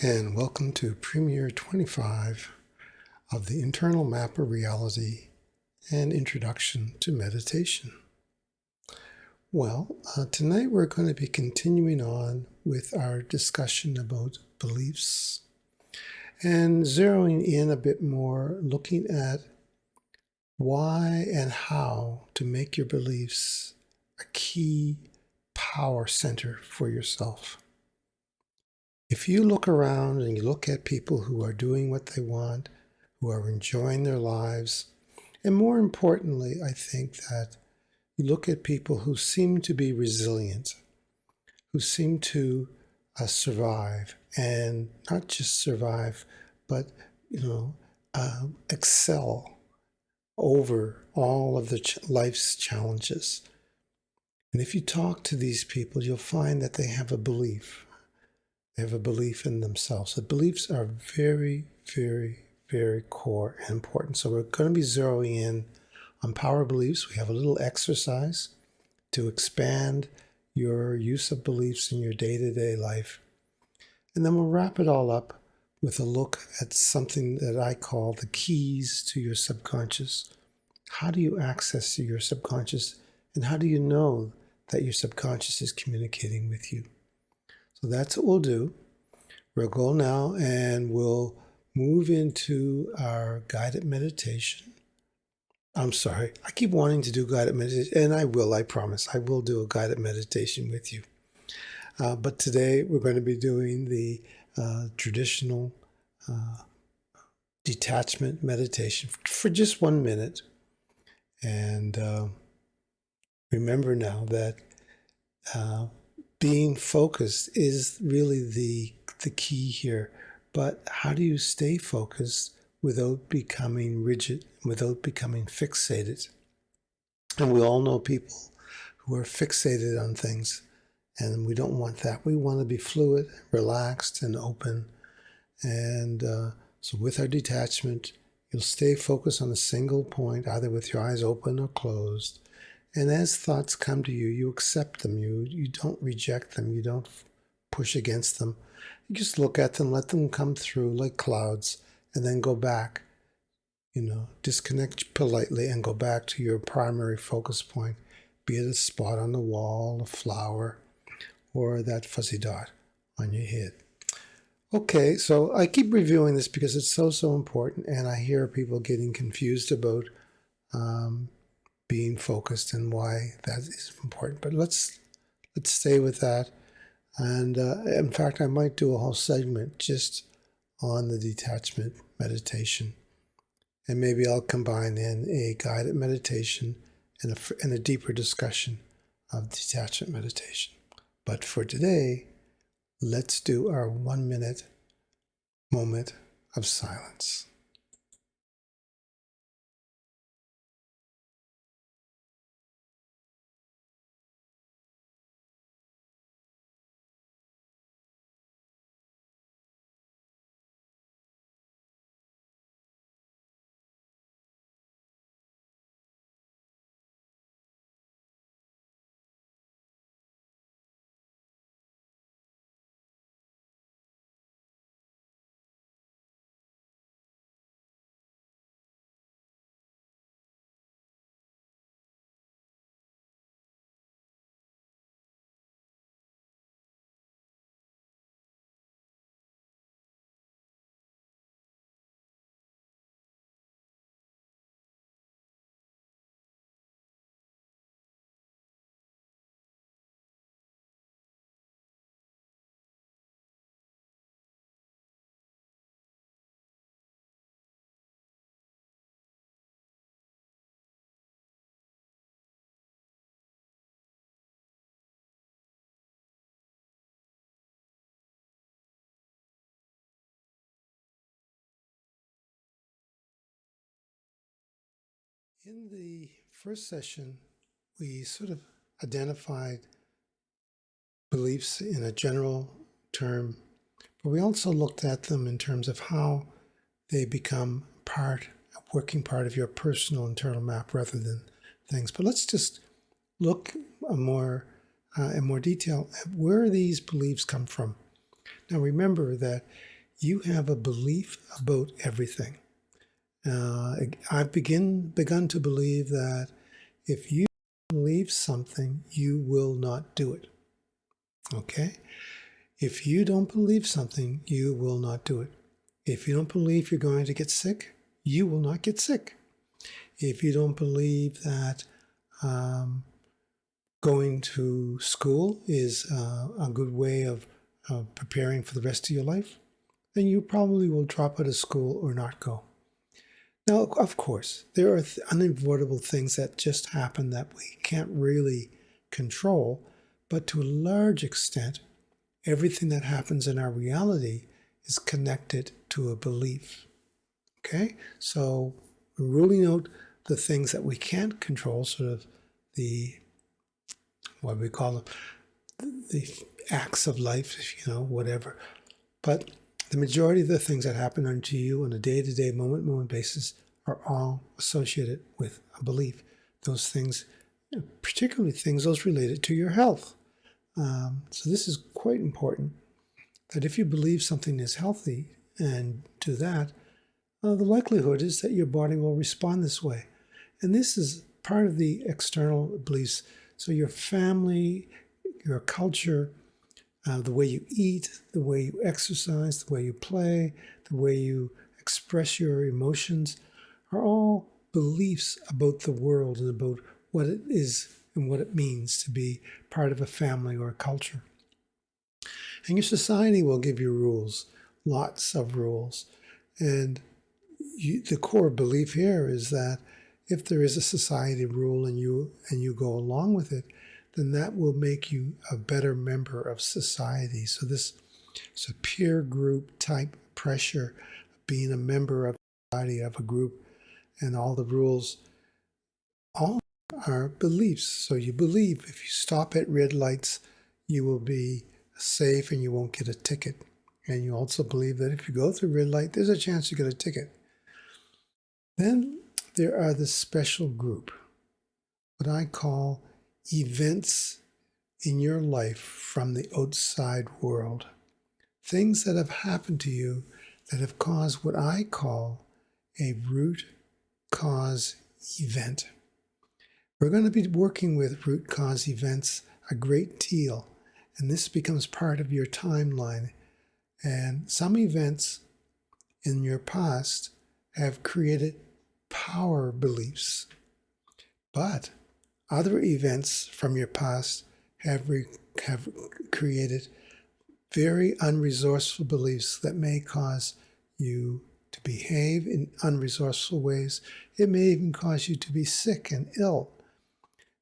and welcome to Premiere 25 of the Internal Map of Reality and Introduction to Meditation. Well, tonight we're going to be continuing on with our discussion about beliefs and zeroing in a bit more, looking at why and how to make your beliefs a key power center for yourself. If you look around and you look at people who are doing what they want, who are enjoying their lives, and more importantly, I think that you look at people who seem to be resilient, who seem to survive, and not just survive, but excel over all of the life's challenges. And if you talk to these people, you'll find that they have a belief. They have a belief in themselves. The beliefs are very, very, very core and important. So we're going to be zeroing in on power beliefs. We have a little exercise to expand your use of beliefs in your day-to-day life. And then we'll wrap it all up with a look at something that I call the keys to your subconscious. How do you access your subconscious, and how do you know that your subconscious is communicating with you? So that's what we'll do. We'll go now and we'll move into our guided meditation. I'm sorry, I keep wanting to do guided meditation, and I promise, I will do a guided meditation with you. But today we're going to be doing the traditional detachment meditation for just 1 minute. And remember now that being focused is really the key here. But how do you stay focused without becoming rigid, without becoming fixated? And we all know people who are fixated on things, and we don't want that. We want to be fluid, relaxed, and open. And so with our detachment, you'll stay focused on a single point, either with your eyes open or closed. And as thoughts come to you, you accept them. You don't reject them. You don't push against them. You just look at them, let them come through like clouds, and then go back. Disconnect politely and go back to your primary focus point, be it a spot on the wall, a flower, or that fuzzy dot on your head. Okay, so I keep reviewing this because it's so important, and I hear people getting confused about being focused and why that is important. But let's stay with that. And in fact, I might do a whole segment just on the detachment meditation. And maybe I'll combine in a guided meditation and a deeper discussion of detachment meditation. But for today, let's do our 1 minute moment of silence. In the first session, we sort of identified beliefs in a general term, but we also looked at them in terms of how they become a working part of your personal internal map rather than things. But let's just look in more detail at where these beliefs come from. Now remember that you have a belief about everything. I've begun to believe that if you believe something, you will not do it. Okay? If you don't believe something, you will not do it. If you don't believe you're going to get sick, you will not get sick. If you don't believe that going to school is a good way of preparing for the rest of your life, then you probably will drop out of school or not go. Now, of course, there are unavoidable things that just happen that we can't really control, but to a large extent, everything that happens in our reality is connected to a belief. Okay? So ruling out the things that we can't control, sort of what we call them, the acts of life, whatever. But the majority of the things that happen to you on a day-to-day, moment-to-moment basis are all associated with a belief. Those things, particularly things those related to your health. So this is quite important, that if you believe something is healthy and do that, the likelihood is that your body will respond this way. And this is part of the external beliefs. So your family, your culture, the way you eat, the way you exercise, the way you play, the way you express your emotions are all beliefs about the world and about what it is and what it means to be part of a family or a culture. And your society will give you rules, lots of rules. And the core belief here is that if there is a society rule and you go along with it, then that will make you a better member of society. So this is a peer group type pressure, being a member of society, of a group, and all the rules, all are beliefs. So you believe if you stop at red lights, you will be safe and you won't get a ticket. And you also believe that if you go through a red light, there's a chance you get a ticket. Then there are the special group, what I call events in your life from the outside world. Things that have happened to you that have caused what I call a root cause event. We're going to be working with root cause events a great deal, and this becomes part of your timeline. And some events in your past have created power beliefs, but other events from your past have created very unresourceful beliefs that may cause you to behave in unresourceful ways. It may even cause you to be sick and ill.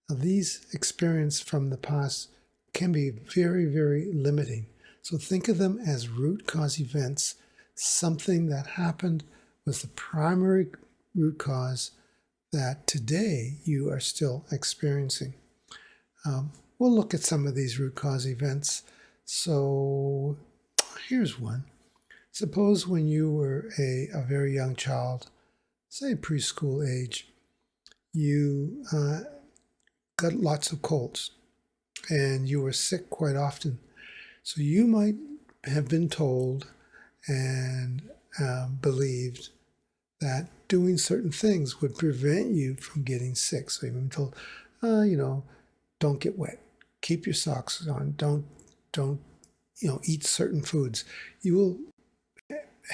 Now, these experiences from the past can be very, very limiting. So think of them as root cause events. Something that happened was the primary root cause that today you are still experiencing. We'll look at some of these root cause events. So here's one. Suppose when you were a very young child, say preschool age, you got lots of colds and you were sick quite often. So you might have been told and believed that doing certain things would prevent you from getting sick. So you've been told, don't get wet, keep your socks on, don't eat certain foods. You will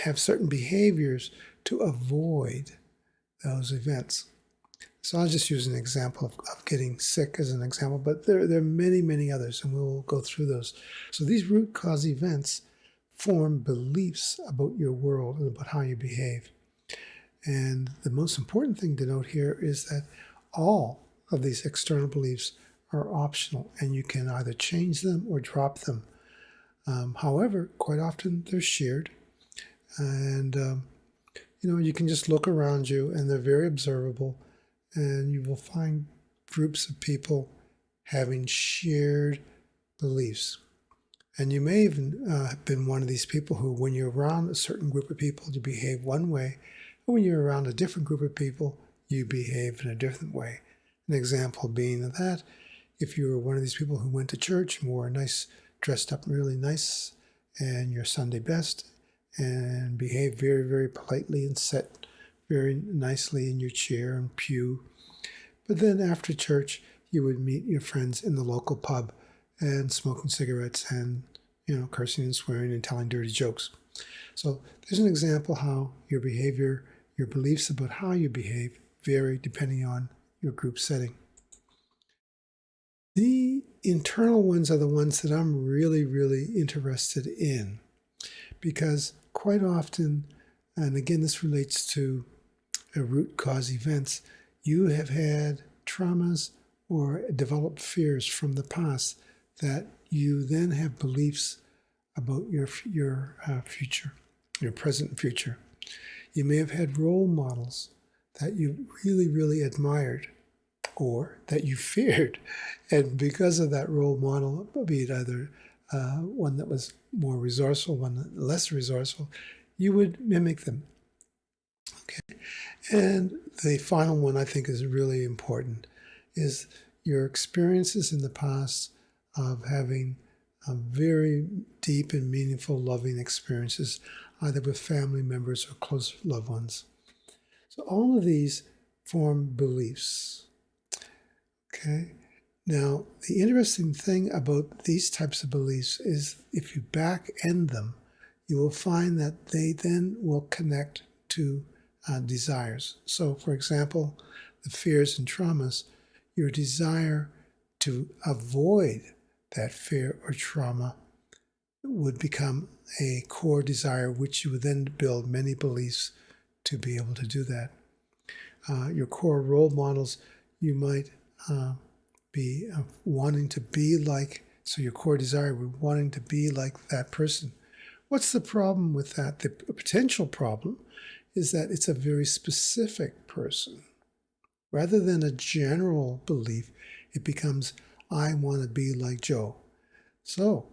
have certain behaviors to avoid those events. So I'll just use an example of getting sick as an example, but there are many, many others, and we'll go through those. So these root cause events form beliefs about your world and about how you behave. And the most important thing to note here is that all of these external beliefs are optional, and you can either change them or drop them. However, quite often they're shared, and you can just look around you, and they're very observable, and you will find groups of people having shared beliefs. And you may even have been one of these people who, when you're around a certain group of people, you behave one way, and when you're around a different group of people, you behave in a different way. An example being of that, if you were one of these people who went to church and wore a nice, dressed up really nice, and your Sunday best and behave very, very politely and sit very nicely in your chair and pew. But then after church, you would meet your friends in the local pub and smoking cigarettes and, cursing and swearing and telling dirty jokes. So there's an example how your behavior, your beliefs about how you behave vary depending on your group setting. The internal ones are the ones that I'm really, really interested in, because quite often, and again, this relates to root cause events, you have had traumas or developed fears from the past that you then have beliefs about your future, your present and future. You may have had role models that you really, really admired or that you feared. And because of that role model, be it either one that was more resourceful, one less resourceful, you would mimic them. Okay. And the final one I think is really important is your experiences in the past of having very deep and meaningful, loving experiences, either with family members or close loved ones. So all of these form beliefs. Okay. Now, the interesting thing about these types of beliefs is if you back end them, you will find that they then will connect to desires. So, for example, the fears and traumas, your desire to avoid that fear or trauma would become a core desire, which you would then build many beliefs to be able to do that. Your core role models, you might be wanting to be like, so your core desire would wanting to be like that person. What's the problem with that? The potential problem is that it's a very specific person. Rather than a general belief, it becomes, I want to be like Joe. So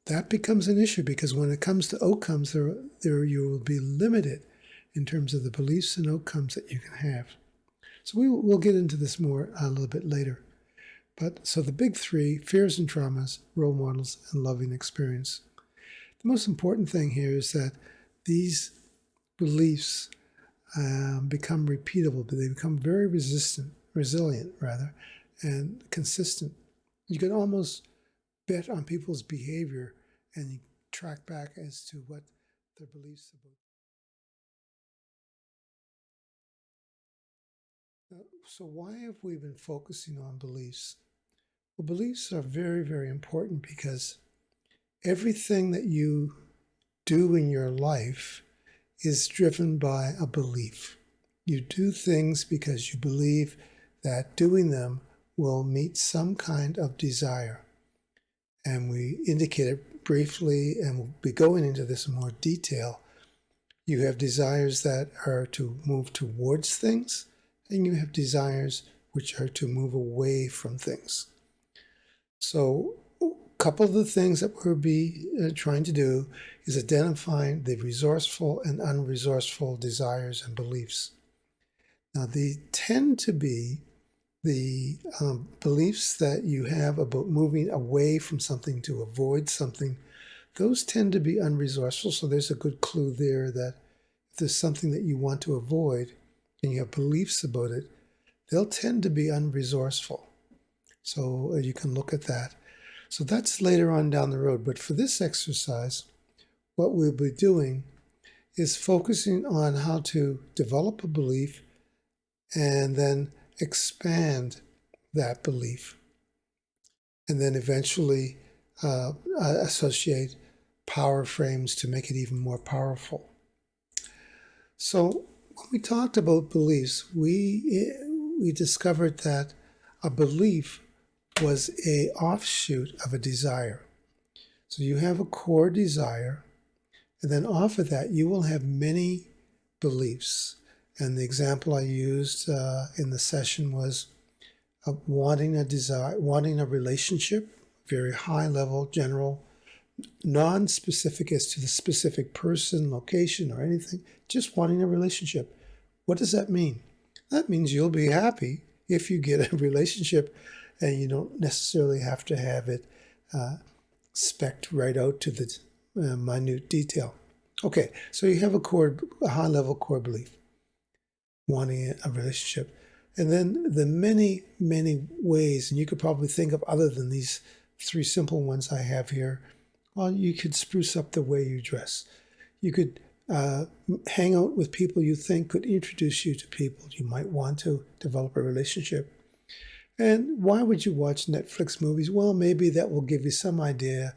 that becomes an issue, because when it comes to outcomes, there you will be limited in terms of the beliefs and outcomes that you can have. So we'll get into this more a little bit later. But so the big three: fears and traumas, role models, and loving experience. The most important thing here is that these beliefs become repeatable, but they become very resilient, and consistent. You can almost bet on people's behavior and you track back as to what their beliefs about. So why have we been focusing on beliefs? Well, beliefs are very, very important because everything that you do in your life is driven by a belief. You do things because you believe that doing them will meet some kind of desire. And we indicate it briefly, and we'll be going into this in more detail. You have desires that are to move towards things, and you have desires which are to move away from things. So a couple of the things that we'll be trying to do is identifying the resourceful and unresourceful desires and beliefs. Now, they tend to be the beliefs that you have about moving away from something to avoid something. Those tend to be unresourceful, so there's a good clue there that if there's something that you want to avoid and you have beliefs about it, they'll tend to be unresourceful. So you can look at that. So that's later on down the road. But for this exercise, what we'll be doing is focusing on how to develop a belief and then expand that belief. And then eventually associate power frames to make it even more powerful. So when we talked about beliefs, we discovered that a belief was an offshoot of a desire. So you have a core desire, and then off of that, you will have many beliefs. And the example I used in the session was wanting a relationship, very high level, general, non-specific as to the specific person, location, or anything, just wanting a relationship. What does that mean? That means you'll be happy if you get a relationship and you don't necessarily have to have it specced right out to the minute detail. Okay, so you have a high-level core belief, wanting a relationship. And then the many, many ways, and you could probably think of other than these 3 simple ones I have here. Well, you could spruce up the way you dress. You could hang out with people you think could introduce you to people you might want to develop a relationship. And why would you watch Netflix movies? Well, maybe that will give you some idea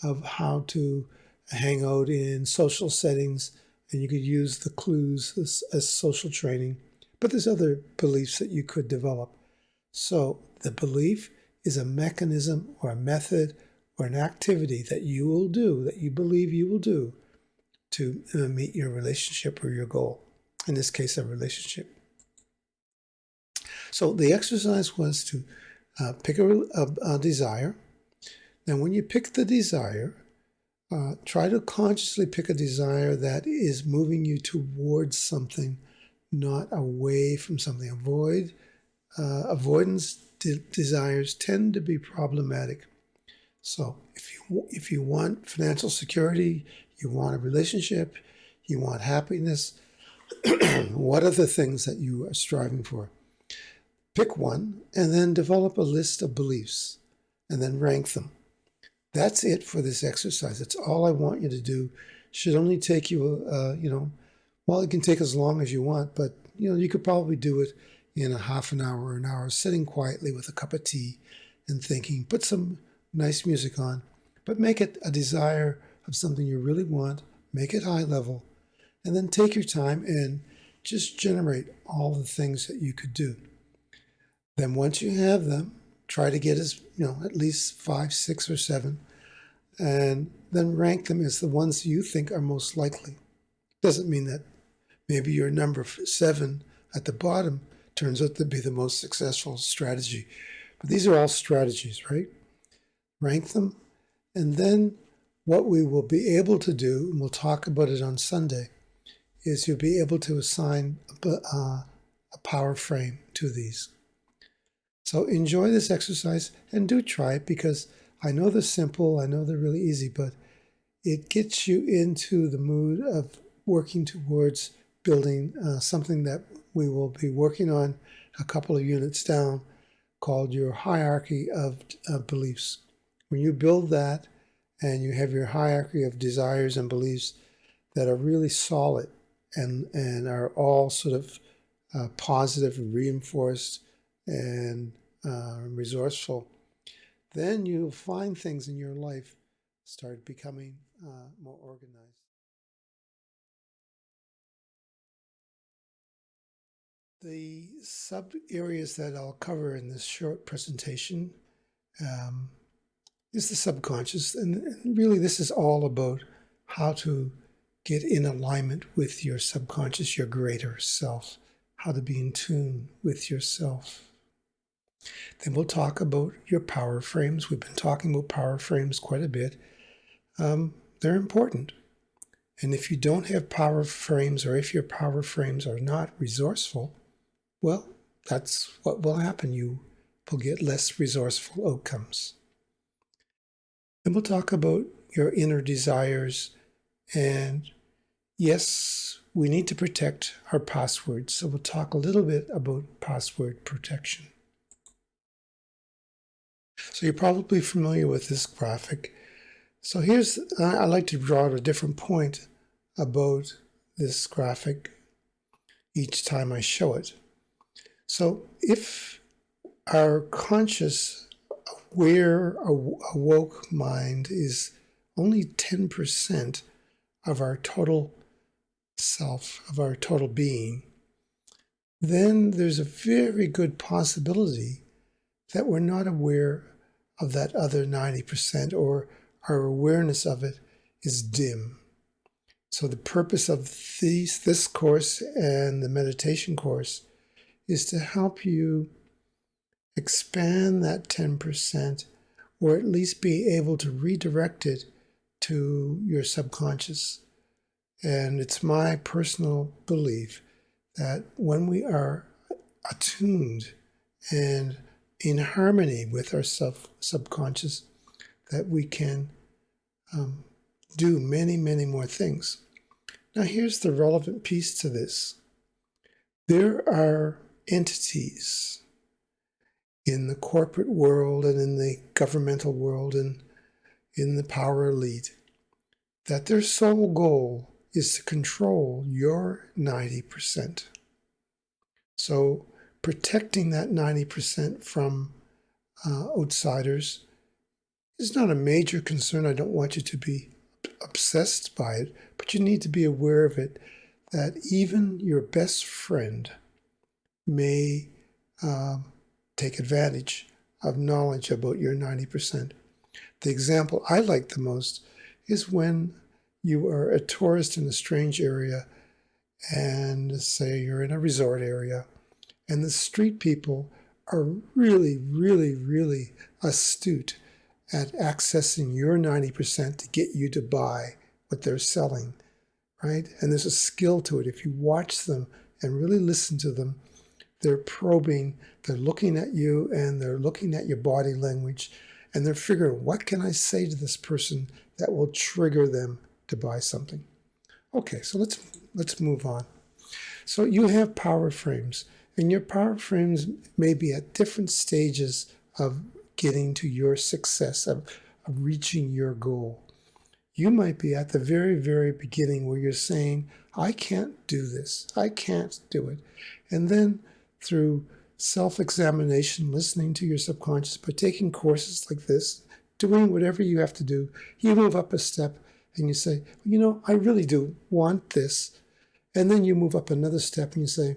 of how to hang out in social settings, and you could use the clues as social training. But there's other beliefs that you could develop. So the belief is a mechanism or a method or an activity that you will do, that you believe you will do to meet your relationship or your goal. In this case, a relationship. So the exercise was to pick a desire. Then when you pick the desire, try to consciously pick a desire that is moving you towards something, not away from something. Avoidance desires tend to be problematic. So if you want financial security, you want a relationship, you want happiness, what are the things that you are striving for? Pick one and then develop a list of beliefs and then rank them. That's it for this exercise. That's all I want you to do. Should only take you, well, it can take as long as you want, but you could probably do it in a half an hour or an hour, sitting quietly with a cup of tea and thinking. Put some nice music on, but make it a desire of something you really want. Make it high level, and then take your time and just generate all the things that you could do. Then once you have them, try to get at least 5, 6, or 7, and then rank them as the ones you think are most likely. Doesn't mean that maybe your number 7 at the bottom turns out to be the most successful strategy. But these are all strategies, right? Rank them, and then what we will be able to do, and we'll talk about it on Sunday, is you'll be able to assign a power frame to these. So enjoy this exercise and do try it, because I know they're simple, I know they're really easy, but it gets you into the mood of working towards building something that we will be working on a couple of units down, called your hierarchy of beliefs. When you build that and you have your hierarchy of desires and beliefs that are really solid and are all sort of positive, reinforced, and resourceful, then you'll find things in your life start becoming more organized. The sub-areas that I'll cover in this short presentation is the subconscious, and really this is all about how to get in alignment with your subconscious, your greater self, how to be in tune with yourself. Then we'll talk about your power frames. We've been talking about power frames quite a bit. They're important. And if you don't have power frames, or if your power frames are not resourceful, well, that's what will happen. You will get less resourceful outcomes. Then we'll talk about your inner desires. And yes, we need to protect our passwords. So we'll talk a little bit about password protection. So you're probably familiar with this graphic. So I like to draw out a different point about this graphic each time I show it. So if our conscious, aware, awoke mind is only 10% of our total self, of our total being, then there's a very good possibility that we're not aware of that other 90%, or our awareness of it is dim. So the purpose of this course and the meditation course is to help you expand that 10%, or at least be able to redirect it to your subconscious. And it's my personal belief that when we are attuned and in harmony with our subconscious, that we can do many, many more things. Now, here's the relevant piece to this. There are entities in the corporate world and in the governmental world and in the power elite that their sole goal is to control your 90%. So protecting that 90% from outsiders is not a major concern. I don't want you to be obsessed by it, but you need to be aware of it, that even your best friend may take advantage of knowledge about your 90%. The example I like the most is when you are a tourist in a strange area, and say you're in a resort area, and the street people are really, really, really astute at accessing your 90% to get you to buy what they're selling, right? And there's a skill to it. If you watch them and really listen to them, they're probing, they're looking at you, and they're looking at your body language, and they're figuring, what can I say to this person that will trigger them to buy something? Okay, so let's move on. So you have power frames, and your power frames may be at different stages of getting to your success, of reaching your goal. You might be at the very, very beginning where you're saying, I can't do this, I can't do it. And then through self-examination, listening to your subconscious, by taking courses like this, doing whatever you have to do, you move up a step and you say, I really do want this. And then you move up another step and you say,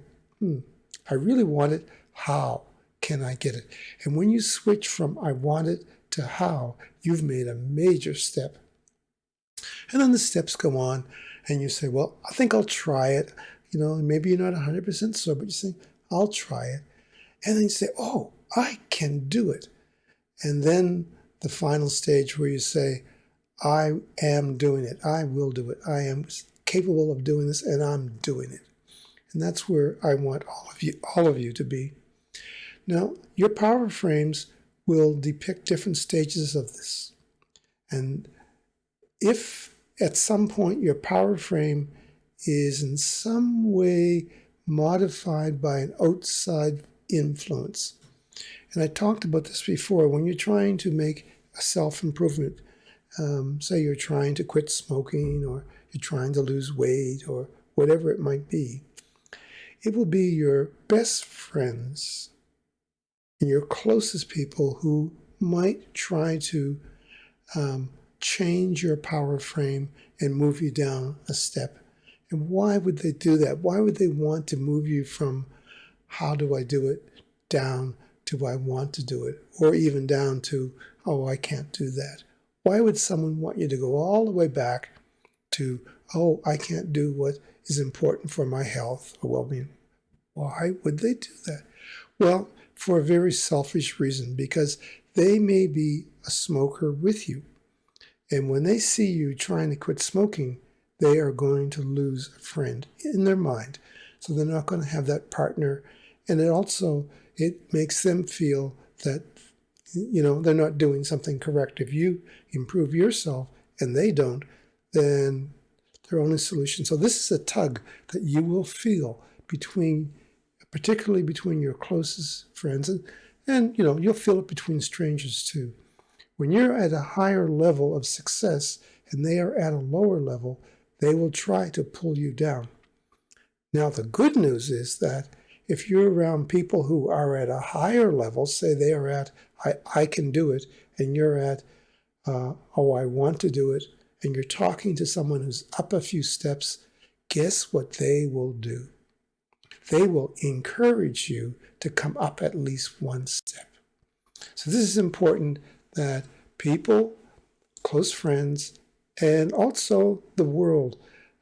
I really want it. How can I get it? And when you switch from I want it to how, you've made a major step. And then the steps go on and you say, well, I think I'll try it. Maybe you're not 100% sure, but you say, I'll try it. And then you say, oh, I can do it. And then the final stage where you say, I am doing it. I will do it. I am capable of doing this, and I'm doing it. And that's where I want all of you to be. Now, your power frames will depict different stages of this. And if at some point your power frame is in some way modified by an outside influence, and I talked about this before, when you're trying to make a self-improvement, say you're trying to quit smoking, or you're trying to lose weight, or whatever it might be, it will be your best friends and your closest people who might try to change your power frame and move you down a step. And why would they do that? Why would they want to move you from how do I do it down to I want to do it, or even down to, oh, I can't do that? Why would someone want you to go all the way back to, oh, I can't do what is important for my health or well-being? Why would they do that? Well, for a very selfish reason, because they may be a smoker with you. And when they see you trying to quit smoking, they are going to lose a friend in their mind. So they're not going to have that partner. And it makes them feel that, they're not doing something correct. If you improve yourself and they don't, then their only solution. So this is a tug that you will feel particularly between your closest friends, and you'll feel it between strangers too. When you're at a higher level of success and they are at a lower level, they will try to pull you down. Now, the good news is that if you're around people who are at a higher level, say they are at, I can do it, and you're at, oh, I want to do it, and you're talking to someone who's up a few steps, guess what they will do? They will encourage you to come up at least one step. So this is important, that people, close friends, and also the world,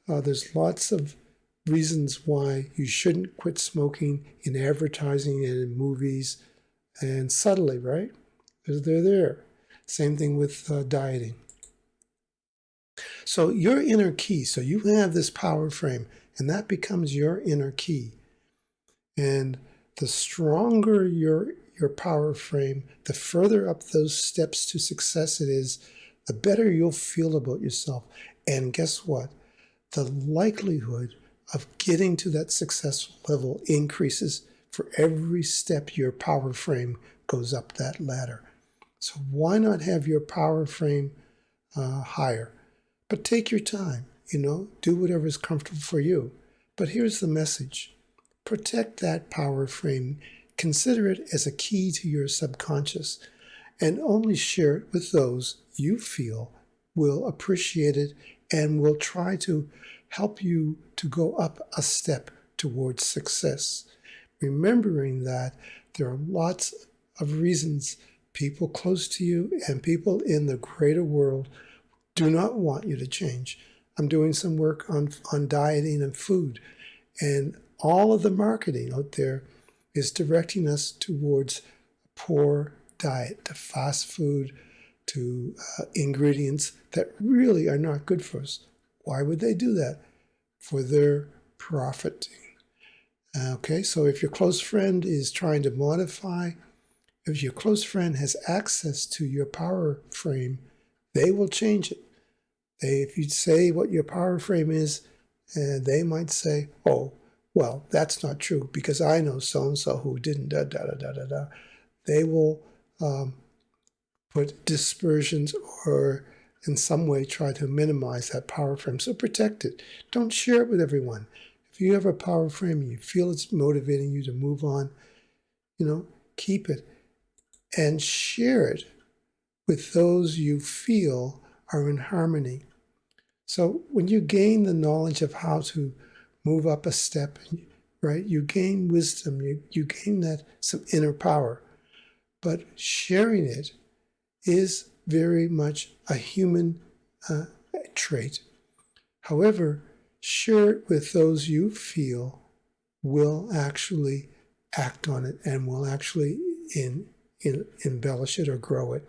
there's lots of reasons why you shouldn't quit smoking in advertising and in movies, and subtly, right? Because they're there. Same thing with dieting. So your inner key, so you have this power frame, and that becomes your inner key. And the stronger your power frame, the further up those steps to success it is, the better you'll feel about yourself. And guess what? The likelihood of getting to that successful level increases for every step your power frame goes up that ladder. So why not have your power frame higher? But take your time, do whatever is comfortable for you. But here's the message. Protect that power frame. Consider it as a key to your subconscious, and only share it with those you feel will appreciate it and will try to help you to go up a step towards success. Remembering that there are lots of reasons people close to you and people in the greater world do not want you to change. I'm doing some work on dieting and food, and all of the marketing out there is directing us towards poor diet, to fast food, to ingredients that really are not good for us. Why would they do that? For their profiting. Okay, so if your close friend is trying to modify, if your close friend has access to your power frame, they will change it. If you say what your power frame is, they might say, oh, well, that's not true because I know so-and-so who didn't da-da-da-da-da-da. They will put dispersions or in some way try to minimize that power frame. So protect it. Don't share it with everyone. If you have a power frame and you feel it's motivating you to move on, keep it and share it with those you feel are in harmony. So when you gain the knowledge of how to move up a step, right, you gain wisdom, you gain that some inner power. But sharing it is very much a human trait. However, share it with those you feel will actually act on it and will actually embellish it or grow it.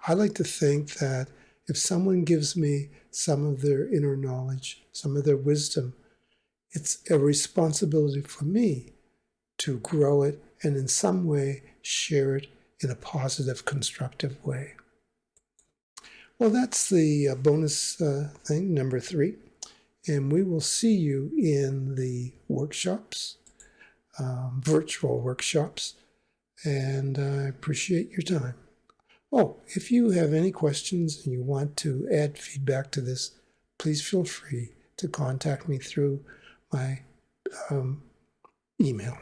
I like to think that if someone gives me some of their inner knowledge, some of their wisdom, it's a responsibility for me to grow it and in some way share it in a positive, constructive way. Well, that's the bonus thing, number 3. And we will see you in the workshops, virtual workshops. And I appreciate your time. Oh, if you have any questions and you want to add feedback to this, please feel free to contact me through my email.